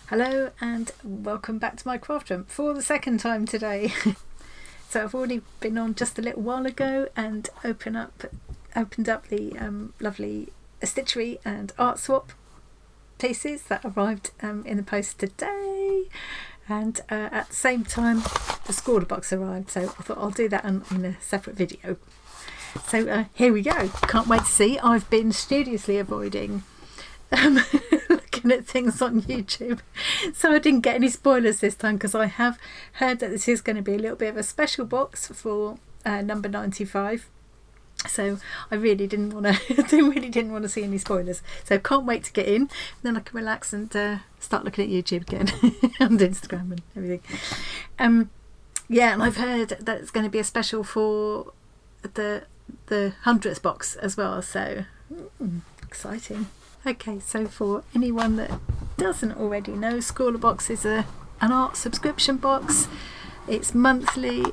Hello and welcome back to my craft room for the second time today. So I've already been on just a little while ago and opened up the lovely stitchery and art swap pieces that arrived in the post today, and at the same time the ScrawlrBox arrived, so I thought I'll do that in a separate video. So here we go. Can't wait to see. I've been studiously avoiding looking at things on YouTube, so I didn't get any spoilers this time, because I have heard that this is going to be a little bit of a special box for number 95. So I really didn't want to see any spoilers. So can't wait to get in. Then I can relax and start looking at YouTube again and Instagram and everything. Yeah, and I've heard that it's going to be a special for the 100th box as well. So exciting. Okay, so for anyone that doesn't already know, ScrawlrBox is an art subscription box. It's monthly.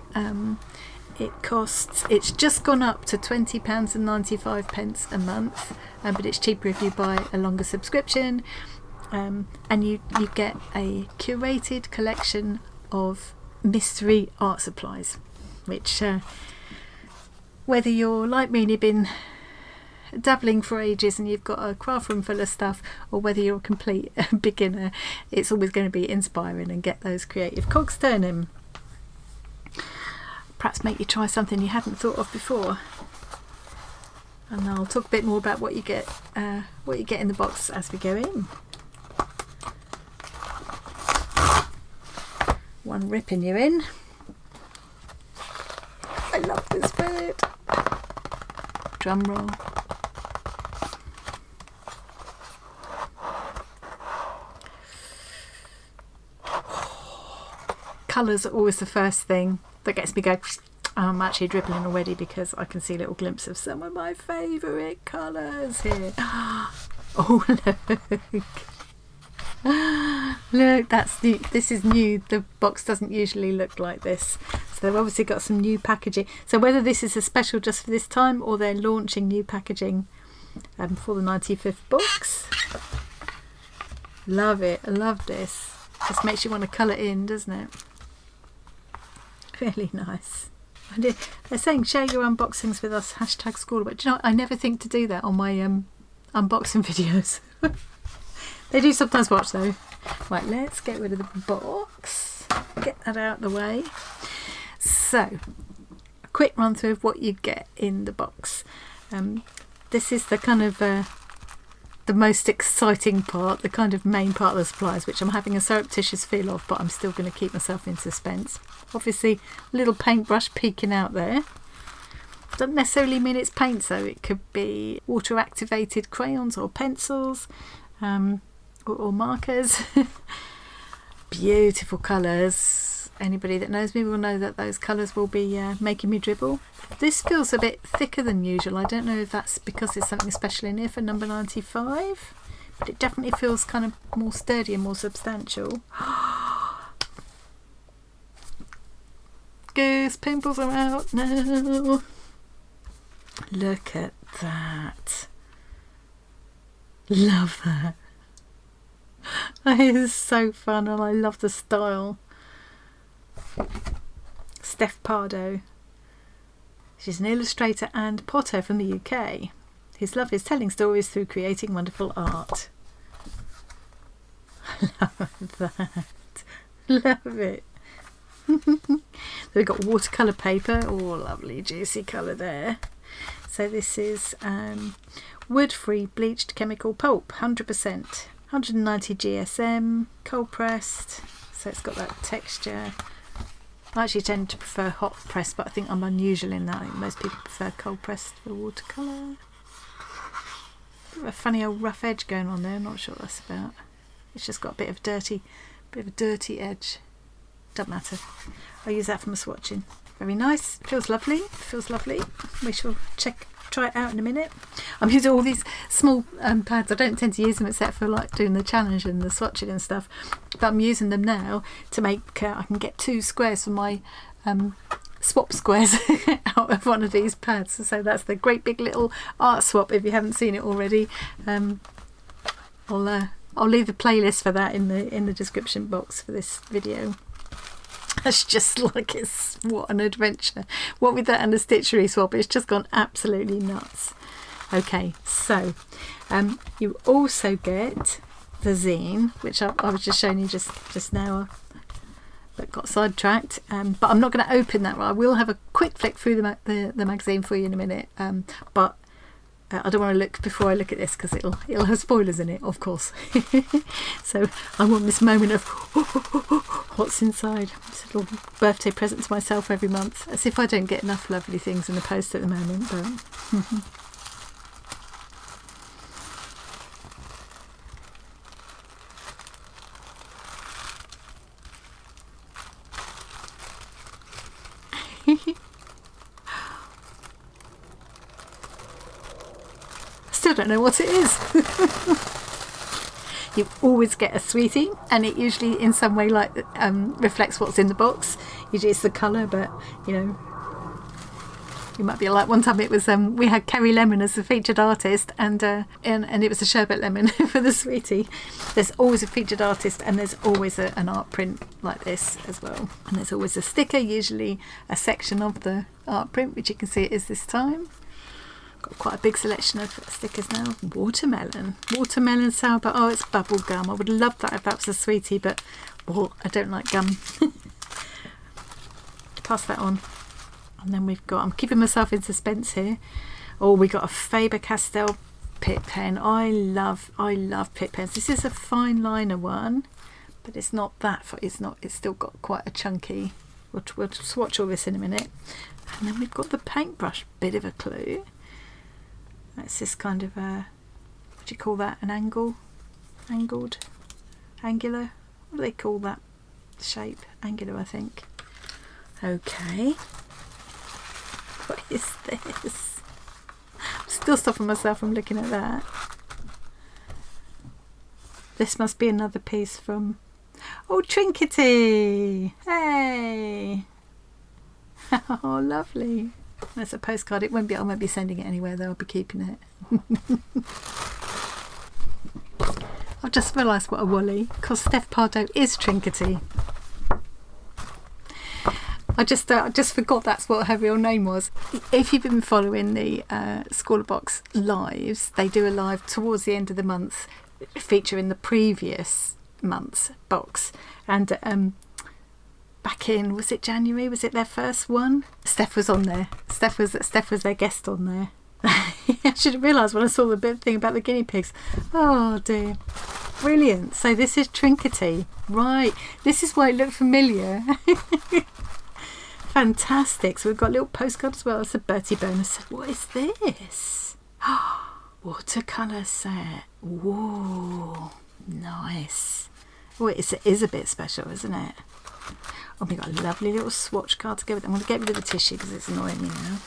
It's just gone up to £20.95 a month, but it's cheaper if you buy a longer subscription. And you get a curated collection of mystery art supplies, which whether you're like me and you've been dabbling for ages and you've got a craft room full of stuff, or whether you're a complete beginner, it's always going to be inspiring and get those creative cogs turning. Perhaps make you try something you hadn't thought of before. And I'll talk a bit more about what you get in the box as we go in. One ripping you in. I love this bit. Drum roll. Colours are always the first thing that gets me going. I'm actually dribbling already because I can see a little glimpse of some of my favourite colours here. Oh, look. Look, that's new. This is new. The box doesn't usually look like this. So they've obviously got some new packaging. So whether this is a special just for this time or they're launching new packaging for the 95th box. Love it. I love this. Just makes you want to colour in, doesn't it? Really nice. They're saying share your unboxings with us, #ScrawlrBox. But do you know, I never think to do that on my unboxing videos. They do sometimes watch though. Right, let's get rid of the box. Get that out of the way. So, a quick run through of what you get in the box. This is the kind of the most exciting part, the kind of main part of the supplies, which I'm having a surreptitious feel of, but I'm still going to keep myself in suspense. Obviously, a little paintbrush peeking out there. Doesn't necessarily mean it's paint, so it could be water activated crayons or pencils, or markers. Beautiful colours. Anybody that knows me will know that those colours will be making me dribble. This feels a bit thicker than usual. I don't know if that's because there's something special in here for number 95, but it definitely feels kind of more sturdy and more substantial. Goose pimples are out now. Look at that. Love that. That is so fun, and I love the style. Steph Pardo. She's an illustrator and potter from the UK. His love is telling stories through creating wonderful art. Love that. Love it. So we've got watercolour paper. Oh, lovely juicy colour there. So this is wood-free bleached chemical pulp, 100%. 190 GSM, cold pressed. So it's got that texture. I actually tend to prefer hot pressed, but I think I'm unusual in that. I think most people prefer cold pressed for watercolour. A funny old rough edge going on there. I'm not sure what that's about. It's just got a bit of a dirty edge. Doesn't matter. I'll use that for my swatching. Very nice. Feels lovely. Feels lovely. We shall try it out in a minute. I'm using all these small pads. I don't tend to use them except for like doing the challenge and the swatching and stuff, but I'm using them now to make I can get 2 squares for my swap squares out of one of these pads. So that's the great big little art swap. If you haven't seen it already, I'll I'll leave the playlist for that in the description box for this video. That's just like, it's what an adventure. What with that and the stitchery swap, it's just gone absolutely nuts. Okay, so you also get the zine, which I was just showing you just now, but got sidetracked. But I'm not going to open that. I will have a quick flick through the magazine for you in a minute. But I don't want to look before I look at this because it'll have spoilers in it, of course. So I want this moment of what's inside. It's a little birthday present to myself every month, as if I don't get enough lovely things in the post at the moment. But still don't know what it is. You always get a sweetie, and it usually in some way like reflects what's in the box. Usually it's the colour, but you know, you might be like, one time it was we had Kerry Lemon as the featured artist, and it was a sherbet lemon for the sweetie. There's always a featured artist, and there's always an art print like this as well, and there's always a sticker, usually a section of the art print, which you can see it is this time. Got quite a big selection of stickers now. Watermelon sour, but oh, it's bubble gum. I would love that if that was a sweetie, but well, I don't like gum. Pass that on. And then we've got, I'm keeping myself in suspense here. Oh, we got a Faber-Castell Pitt pen. I love Pitt pens. This is a fine liner one, but it's not that. It's still got quite a chunky. We'll swatch all this in a minute. And then we've got the paintbrush. Bit of a clue. That's this kind of what do you call that? An angular? What do they call that shape? Angular, I think. Okay. What is this? I'm still stopping myself from looking at that. This must be another piece from... Oh, Trinkety! Hey! Oh, lovely. That's a postcard. I won't be sending it anywhere though. I'll be keeping it. I've just realised what a Wally, because Steph Pardo is Trinkety. I just forgot that's what her real name was. If you've been following the ScrawlrBox lives, they do a live towards the end of the month featuring the previous month's box, and back in, was it January? Was it their first one? Steph was on there. Steph was their guest on there. I should have realised when I saw the bit thing about the guinea pigs. Oh dear. Brilliant. So this is Trinkety. Right. This is why it looked familiar. Fantastic. So we've got a little postcard as well. It's a Bertie bonus. What is this? Watercolour set. Whoa. Nice. Oh, it is a bit special, isn't it? Oh, we've got a lovely little swatch card to go with it. I'm going to get rid of the tissue because it's annoying me now.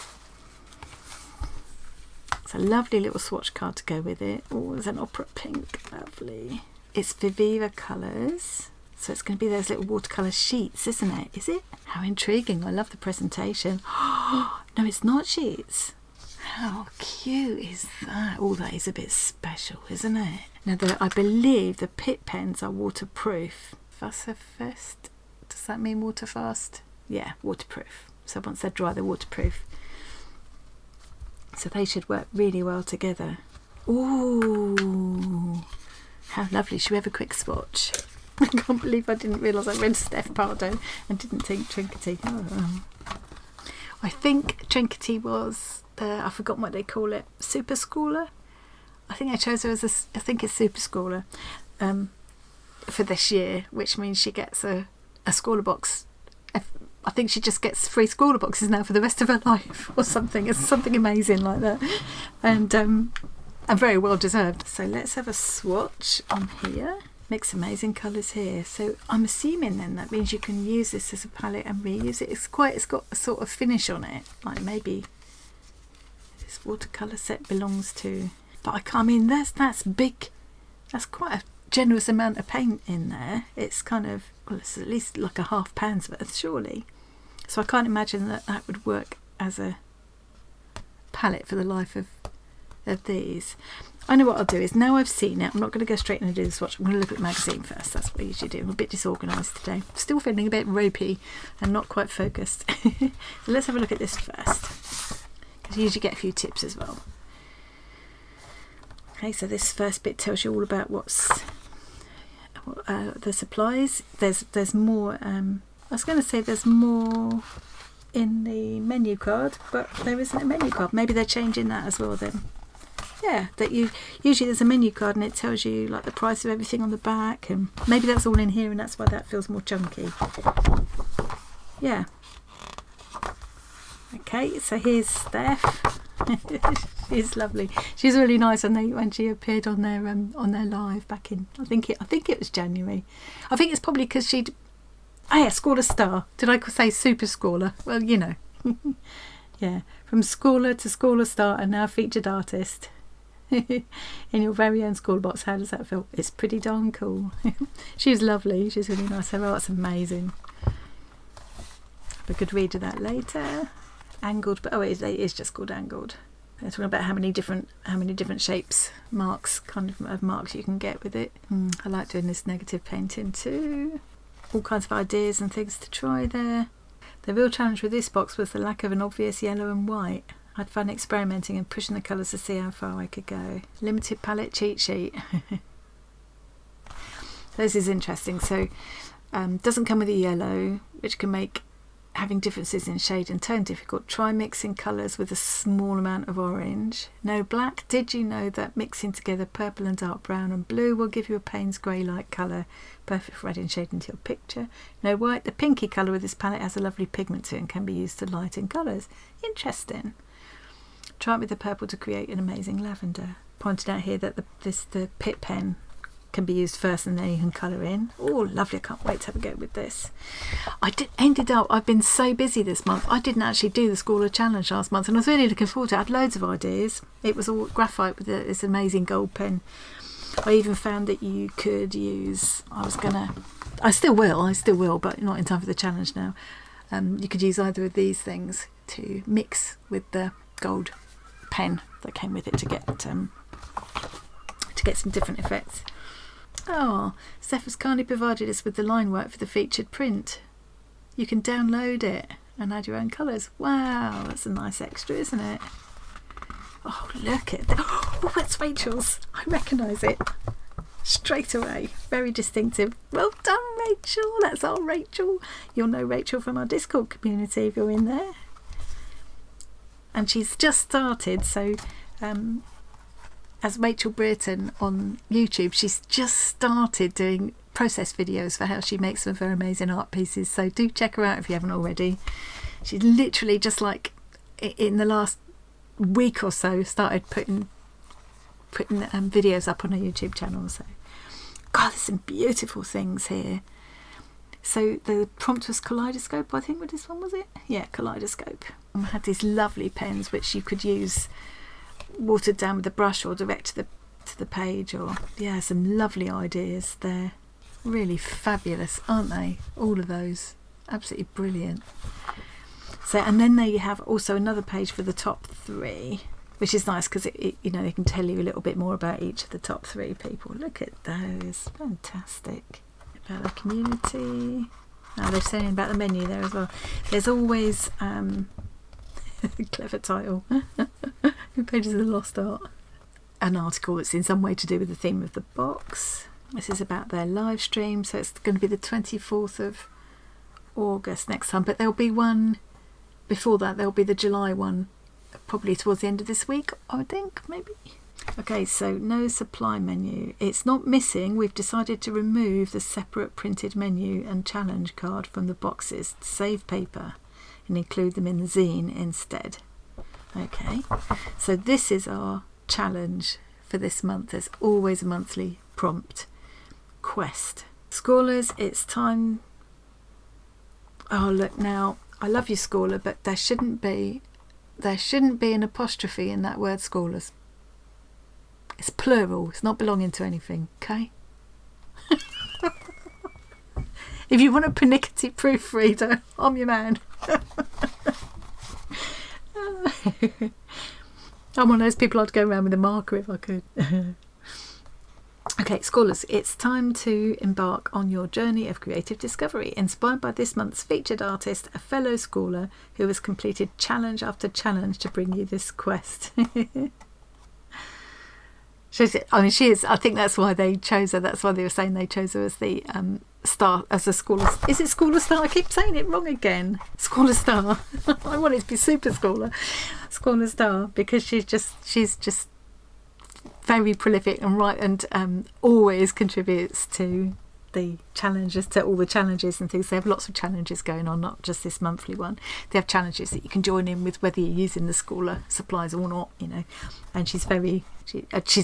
It's a lovely little swatch card to go with it. Oh, there's an opera pink. Lovely. It's Viviva colours. So it's going to be those little watercolour sheets, isn't it? Is it? How intriguing. I love the presentation. No, it's not sheets. How cute is that? Oh, that is a bit special, isn't it? Now, I believe the Pitt pens are waterproof. Wasserfest. Does that mean waterfast? Yeah, waterproof. So once they're dry, they're waterproof. So they should work really well together. Ooh, how lovely. Should we have a quick swatch? I can't believe I didn't realise I read Steph Pardo and didn't think Trinkety. Oh. I think Trinkety was, I've forgotten what they call it, Super Scrawler? I think I chose her as I think it's Super Scrawler for this year, which means she gets a ScrawlrBox. I think she just gets free ScrawlrBoxes now for the rest of her life or something. It's something amazing like that. And very well deserved. So let's have a swatch on here. Makes amazing colours here. So I'm assuming then that means you can use this as a palette and reuse it. It's got a sort of finish on it. Like maybe this watercolour set belongs to... But I mean, that's big. That's quite a generous amount of paint in there. It's kind of, well, it's at least like a half pound's worth, surely. So I can't imagine that would work as a palette for the life of these. I know what I'll do is, now I've seen it, I'm not going to go straight in and do the swatch. I'm going to look at the magazine first. That's what I usually do. I'm a bit disorganised today. Still feeling a bit ropey and not quite focused. So let's have a look at this first, because you usually get a few tips as well. Okay, so this first bit tells you all about what's the supplies. There's more. I was going to say there's more in the menu card, but there isn't a menu card. Maybe they're changing that as well then. Yeah, that you usually there's a menu card and it tells you like the price of everything on the back, and maybe that's all in here and that's why that feels more chunky. Yeah. Okay, so here's Steph. She's lovely. She's really nice. When she appeared on their live back in, I think it was January. I think it's probably because she'd. Oh yeah, Scrawler Star. Did I say Super Scrawler? Well, you know. Yeah, from Scrawler to Scrawler Star and now featured artist. In your very own ScrawlrBox. How does that feel? It's pretty darn cool. She's lovely. She's really nice. Her art's amazing. Have a good read of that later. Angled, but it is just called angled. They're talking about how many different shapes, marks, kind of marks you can get with it. I like doing this negative painting too. All kinds of ideas and things to try there. The real challenge with this box was the lack of an obvious yellow and white. I had fun experimenting and pushing the colours to see how far I could go. Limited palette cheat sheet. This is interesting. So doesn't come with a yellow, which can make having differences in shade and tone difficult. Try mixing colours with a small amount of orange. No black. Did you know that mixing together purple and dark brown and blue will give you a Payne's grey-like colour, perfect for adding shade into your picture? No white. The pinky colour with this palette has a lovely pigment to it and can be used to lighten colours. Interesting. Try it with the purple to create an amazing lavender. Pointed out here that the Pit pen can be used first and then you can colour in. Oh, lovely. I can't wait to have a go with this. I've been so busy this month. I didn't actually do the Scrawler Challenge last month and I was really looking forward to it. I had loads of ideas. It was all graphite with this amazing gold pen. I even found that you could use, I still will, but not in time for the challenge now. You could use either of these things to mix with the gold pen that came with it to get some different effects. Oh, Steph has kindly provided us with the line work for the featured print. You can download it and add your own colours. Wow, that's a nice extra, isn't it? Oh, look at that. Oh, it's Rachel's. I recognise it straight away. Very distinctive. Well done, Rachel. That's our Rachel. You'll know Rachel from our Discord community if you're in there. And she's just started, so as Rachel Brereton on YouTube, she's just started doing process videos for how she makes some of her amazing art pieces, so do check her out if you haven't already. She's literally just like in the last week or so started putting videos up on her YouTube channel. So God, there's some beautiful things here. So the prompt was kaleidoscope, I think, with this one, was it? Yeah, kaleidoscope. And we had these lovely pens which you could use watered down with a brush or direct to the page, or yeah, some lovely ideas there. Really fabulous, aren't they? All of those, absolutely brilliant. So, and then there you have also another page for the top three, which is nice because it you know, they can tell you a little bit more about each of the top three people. Look at those, fantastic. About the community. Oh, they're saying about the menu there as well. There's always clever title. Pages of the Lost Art. An article that's in some way to do with the theme of the box. This is about their live stream, so it's going to be the 24th of August next time, but there'll be one before that. There'll be the July one, probably towards the end of this week, I would think, maybe. Okay, so no supply menu. It's not missing. We've decided to remove the separate printed menu and challenge card from the boxes to save paper and include them in the zine instead. Okay, so this is our challenge for this month. There's always a monthly prompt quest. Scrawlers, it's time. Oh, look now, I love you, Scrawler, but there shouldn't be an apostrophe in that word scrawlers. It's plural. It's not belonging to anything, okay? If you want a pernickety proofreader, I'm your man. I'm one of those people I'd go around with a marker if I could. Okay, Scrawlers, it's time to embark on your journey of creative discovery, inspired by this month's featured artist, a fellow Scrawler who has completed challenge after challenge to bring you this quest. She is. I think that's why they chose her. That's why they were saying they chose her as the star, as a Scrawler. Is it Scrawler Star? I keep saying it wrong again. Scrawler Star. I want it to be Super Scrawler. Scrawler Star, because she's just very prolific and always contributes to the challenges, to all the challenges and things. They have lots of challenges going on, not just this monthly one. They have challenges that you can join in with, whether you're using the Scrawler supplies or not, you know. And she's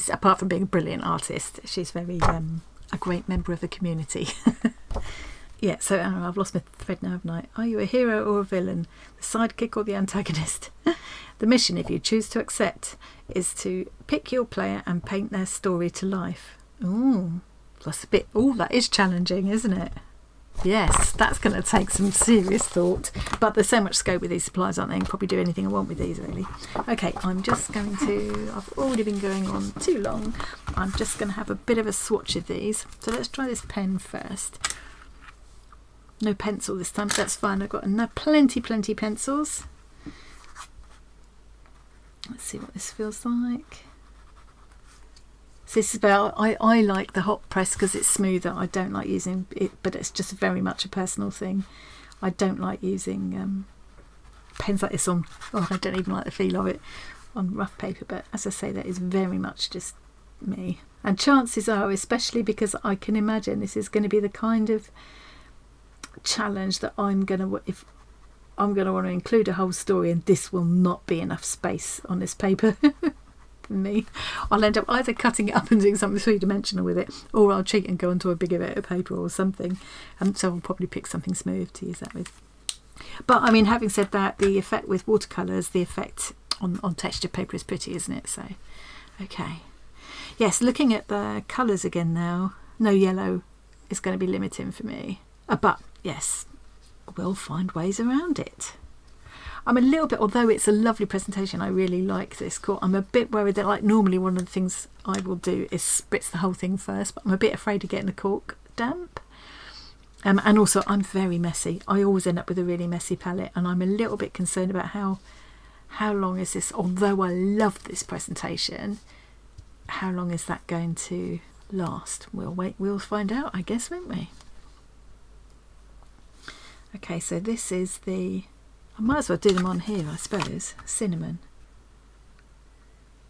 apart from being a brilliant artist, she's very a great member of the community. Yeah, so I've lost my thread now, haven't I? Are you a hero or a villain? The sidekick or the antagonist? The mission, if you choose to accept, is to pick your player and paint their story to life. Ooh, that's a bit... Ooh, that is challenging, isn't it? Yes, that's going to take some serious thought. But there's so much scope with these supplies, aren't they? I can probably do anything I want with these, really. Okay, I'm just going to... I've already been going on too long. I'm just going to have a bit of a swatch of these. So let's try this pen first. No pencil this time, so that's fine. I've got plenty pencils. Let's see what this feels like. So this is about, I like the hot press because it's smoother. I don't like using it, but it's just very much a personal thing. I don't like using pens like this on, I don't even like the feel of it on rough paper, but as I say, that is very much just me. And chances are, especially because I can imagine this is going to be the kind of challenge that I'm going to want to include a whole story, and this will not be enough space on this paper for me. I'll end up either cutting it up and doing something three-dimensional with it, or I'll cheat and go onto a bigger bit of paper or something, and so I'll probably pick something smooth to use that with. But I mean, having said that, the effect with watercolours, the effect on textured paper is pretty, isn't it? So okay, yes, looking at the colours again now, no yellow is going to be limiting for me, but yes, we'll find ways around it. I'm a little bit, although it's a lovely presentation, I really like this cork. I'm a bit worried that, like, normally one of the things I will do is spritz the whole thing first, but I'm a bit afraid of getting the cork damp. And also, I'm very messy. I always end up with a really messy palette, and I'm a little bit concerned about how long is this, although I love this presentation, how long is that going to last? We'll find out, I guess, won't we? Okay, so this is I might as well do them on here, I suppose. Cinnamon.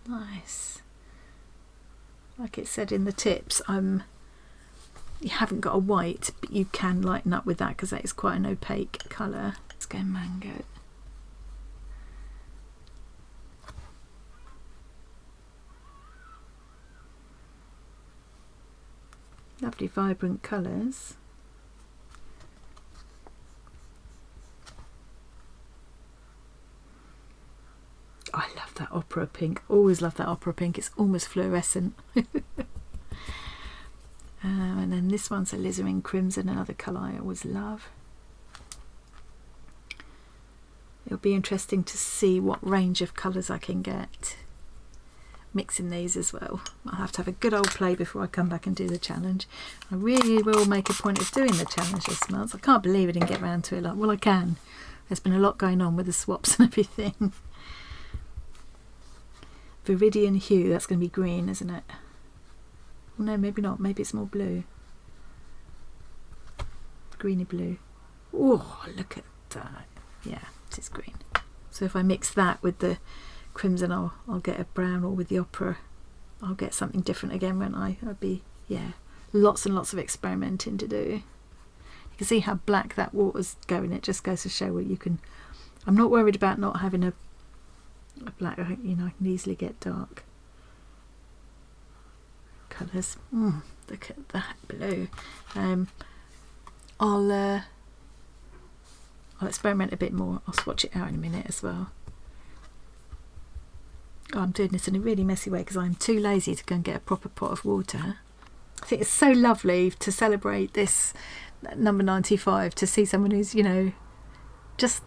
Nice. Like it said in the tips, you haven't got a white, but you can lighten up with that because that is quite an opaque colour. Let's go mango. Lovely vibrant colours. I love that opera pink. Always love that opera pink. It's almost fluorescent. And then this one's alizarin crimson, another colour I always love. It'll be interesting to see what range of colours I can get mixing these as well. I'll have to have a good old play before I come back and do the challenge. I really will make a point of doing the challenge this month. I can't believe I didn't get round to it. Well, I can. There's been a lot going on with the swaps and everything. Viridian hue, that's going to be green, isn't it? Well, no, maybe not. Maybe it's more blue. Greeny blue. Oh, look at that. Yeah, it is green. So if I mix that with the crimson, I'll get a brown, or with the opera, I'll get something different again, won't I? I'll be, yeah, lots and lots of experimenting to do. You can see how black that water's going. It just goes to show what you can. I'm not worried about not having a black, you know, I can easily get dark colours. Look at that blue. I'll experiment a bit more. I'll swatch it out in a minute as well. Oh, I'm doing this in a really messy way because I'm too lazy to go and get a proper pot of water. I think it's so lovely to celebrate this number 95, to see someone who's, you know, just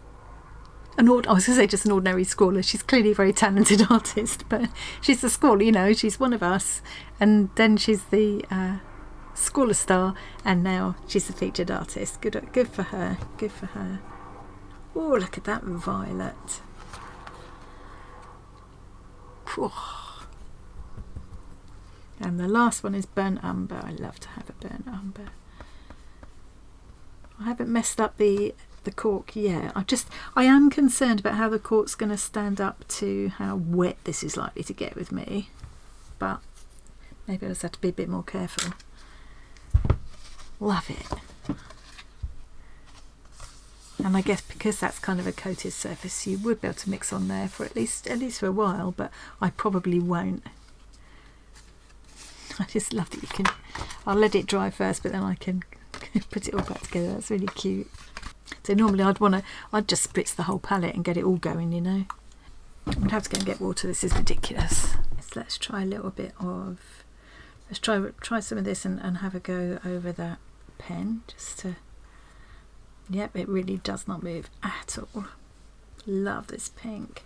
I was going to say just an ordinary scrawler. She's clearly a very talented artist, but she's a scrawler, you know, she's one of us. And then she's the scrawler star, and now she's the featured artist. Good for her, good for her. Oh, look at that violet. Whew. And the last one is burnt umber. I love to have a burnt umber. I haven't messed up the cork yet. I am concerned about how the cork's going to stand up to how wet this is likely to get with me, but maybe I'll just have to be a bit more careful. Love it. And I guess because that's kind of a coated surface, you would be able to mix on there for at least for a while, but I probably won't. I just love that you can, I'll let it dry first, but then I can put it all back together. That's really cute. So normally I'd just spritz the whole palette and get it all going, you know. I'm gonna have to go and get water. This is ridiculous. So let's try a little bit of, let's try some of this and have a go over that pen just to, yep, it really does not move at all. Love this pink.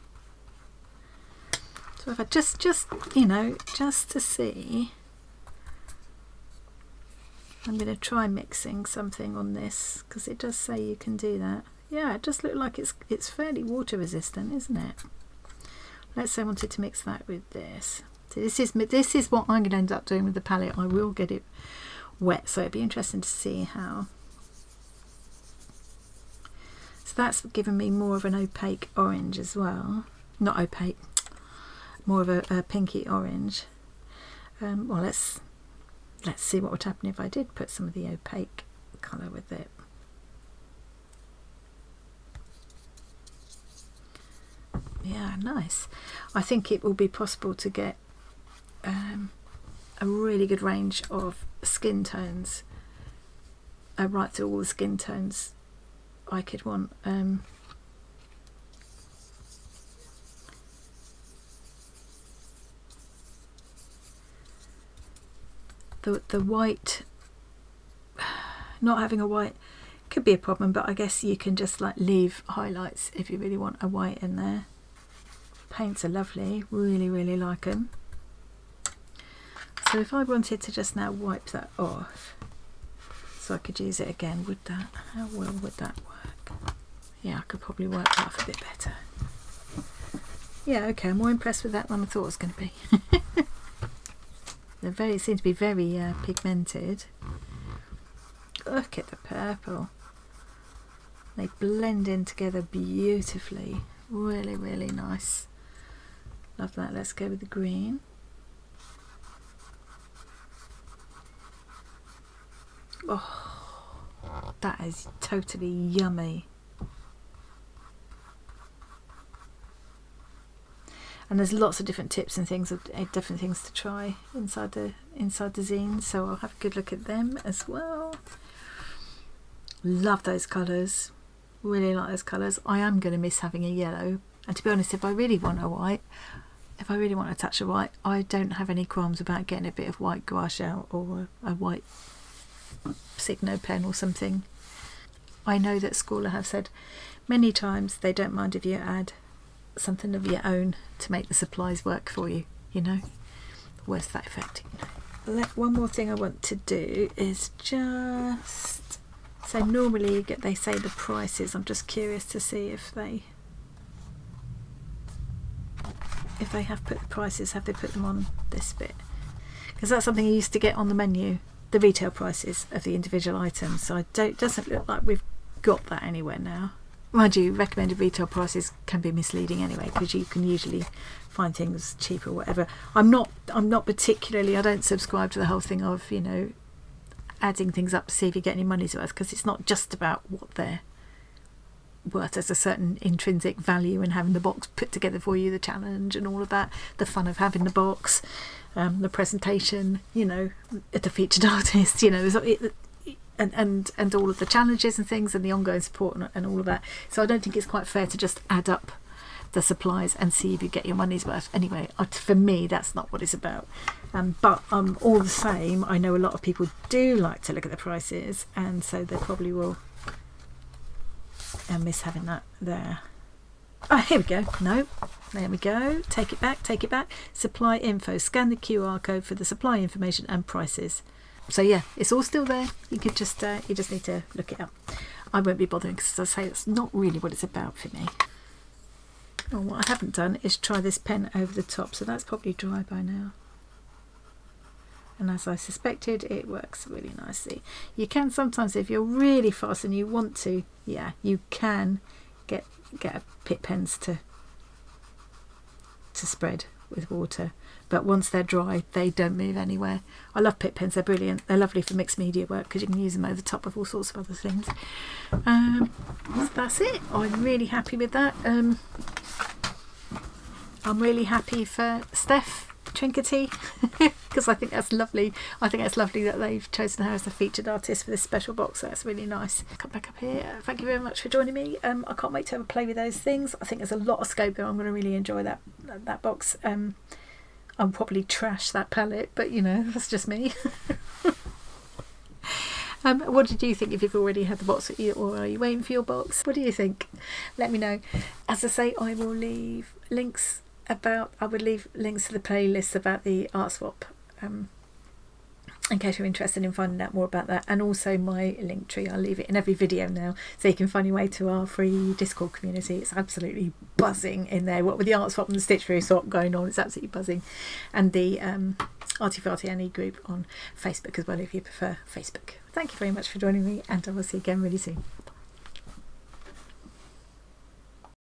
So if I just you know, just to see, I'm going to try mixing something on this because it does say you can do that. Yeah, it does look like it's fairly water resistant, isn't it? Let's say I wanted to mix that with this. So this is what I'm going to end up doing with the palette. I will get it wet, so it'd be interesting to see how. So that's given me more of an opaque orange as well. Not opaque, more of a pinky orange. Well, let's see what would happen if I did put some of the opaque colour with it. Yeah, nice. I think it will be possible to get a really good range of skin tones, right through all the skin tones I could want. The white, not having a white could be a problem, but I guess you can just like leave highlights if you really want a white in there. Paints are lovely, really like them. So if I wanted to just now wipe that off so I could use it again, how well would that work? Yeah, I could probably work that off a bit better. Yeah, okay, I'm more impressed with that than I thought it was going to be. They seem to be very pigmented. Look at the purple. They blend in together beautifully. Really nice. Love that. Let's go with the green. Oh, that is totally yummy. And there's lots of different tips and things, different things to try inside the zine, so I'll have a good look at them as well. Love those colours, really like those colours. I am going to miss having a yellow, and to be honest, if I really want a white, if I really want a touch of white, I don't have any qualms about getting a bit of white gouache out, or a white Signo pen or something. I know that Scrawlr have said many times they don't mind if you add something of your own to make the supplies work for you, you know. Where's that effect, you know? One more thing I want to do is just, so normally they say the prices. I'm just curious to see if they have put the prices, have they put them on this bit, because that's something you used to get on the menu, the retail prices of the individual items. So it doesn't look like we've got that anywhere now. Mind you, recommended retail prices can be misleading anyway, because you can usually find things cheap or whatever. I'm not particularly, I don't subscribe to the whole thing of, you know, adding things up to see if you get any money's worth, because it's not just about what they're worth. There's a certain intrinsic value in having the box put together for you, the challenge and all of that, the fun of having the box, the presentation, you know, the featured artist, you know, and all of the challenges and things, and the ongoing support and all of that. So I don't think it's quite fair to just add up the supplies and see if you get your money's worth. Anyway, for me, that's not what it's about. But all the same, I know a lot of people do like to look at the prices, and so they probably will miss having that there. Oh, here we go. No, there we go. Take it back, take it back. Supply info. Scan the QR code for the supply information and prices. So yeah, it's all still there. You could just you just need to look it up. I won't be bothering because, as I say, that's not really what it's about for me. Oh, what I haven't done is try this pen over the top, so that's probably dry by now. And as I suspected, it works really nicely. You can sometimes, if you're really fast and you want to, yeah, you can get pit pens to spread with water. But once they're dry, they don't move anywhere. I love pit pens, they're brilliant. They're lovely for mixed media work because you can use them over the top of all sorts of other things. So that's it. I'm really happy with that. I'm really happy for Steph Trinity because I think that's lovely. I think it's lovely that they've chosen her as the featured artist for this special box. So that's really nice. Come back up here. Thank you very much for joining me. I can't wait to have a play with those things. I think there's a lot of scope there. I'm going to really enjoy that box. I'll probably trash that palette, but you know, that's just me. What did you think? If you've already had the box, or are you waiting for your box? What do you think? Let me know. As I say, I will leave links I would leave links to the playlists about the art swap, in case you're interested in finding out more about that, and also my link tree. I'll leave it in every video now, so you can find your way to our free Discord community. It's absolutely buzzing in there. What with the art swap and the stitch through swap going on, it's absolutely buzzing. And the Arty Farty Annie group on Facebook as well, if you prefer Facebook. Thank you very much for joining me, and I will see you again really soon.